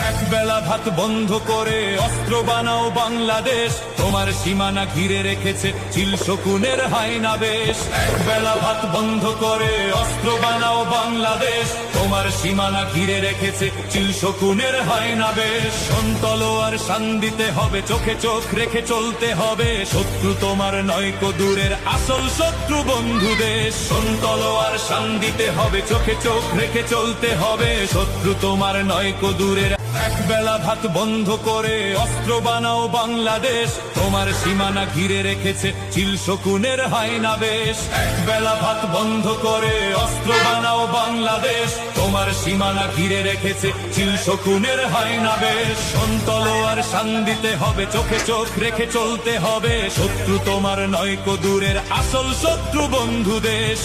এক বেলা ভাত বন্ধ করে অস্ত্র বানাও বাংলাদেশ, তোমার সীমানা ঘিরে রেখেছে চিল শকুনের হায়না বেশ। এক বেলা ভাত বন্ধ করে অস্ত্র বানাও বাংলাদেশ, তোমার সীমানা ঘিরে রেখেছে চিল শকুনের হায়না বেশ। তলোয়ার শান দিতে হবে, চোখে চোখ রেখে চলতে হবে, শত্রু তোমার নয়কো দূরের আসল শত্রু বন্ধু দেশ। তলোয়ার শান দিতে হবে, চোখে চোখ রেখে চলতে হবে, শত্রু তোমার নয়কো দূরের। এক বেলা ভাত বন্ধ করে অস্ত্র বানাও বাংলাদেশ, তোমার সীমানা ঘিরে রেখেছে চিল শকুনের হায়না বেশ। এক বেলা ভাত বন্ধ করে অস্ত্র বানাও বাংলাদেশ, তোমার সীমানা ঘিরে রেখেছে চিল শকুনের হায়না বেশ। তলোয়ার শান দিতে হবে, চোখে চোখ রেখে চলতে হবে, শত্রু তোমার নয়কো দূরের আসল শত্রু বন্ধু দেশ।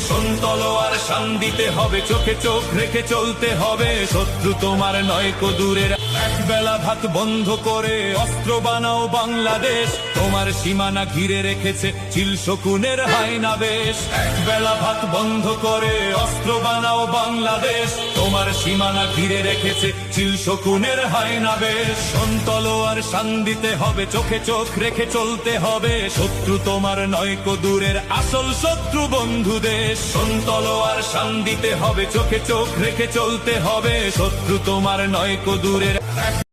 তলোয়ার শান দিতে হবে, চোখে চোখ রেখে চলতে হবে, শত্রু তোমার নয়কো দূরের। এক বেলা ভাত বন্ধ করে অস্ত্র বানাও বাংলাদেশ, তোমার সীমানা ঘিরে রেখেছে চিল শকুনের হায়না বেশ। এক বেলা ভাত বন্ধ করে অস্ত্র বানাও বাংলাদেশ, তোমার সীমানা ঘিরে রেখেছে চিল শকুনের হায়না বেশ। তলোয়ার শান দিতে হবে, চোখে চোখ রেখে চলতে হবে, শত্রু তোমার নয়কো দূরের আসল শত্রু বন্ধু দেশ। তলোয়ার শান দিতে হবে, চোখে চোখ রেখে চলতে হবে, শত্রু তোমার নয়কো দূরের।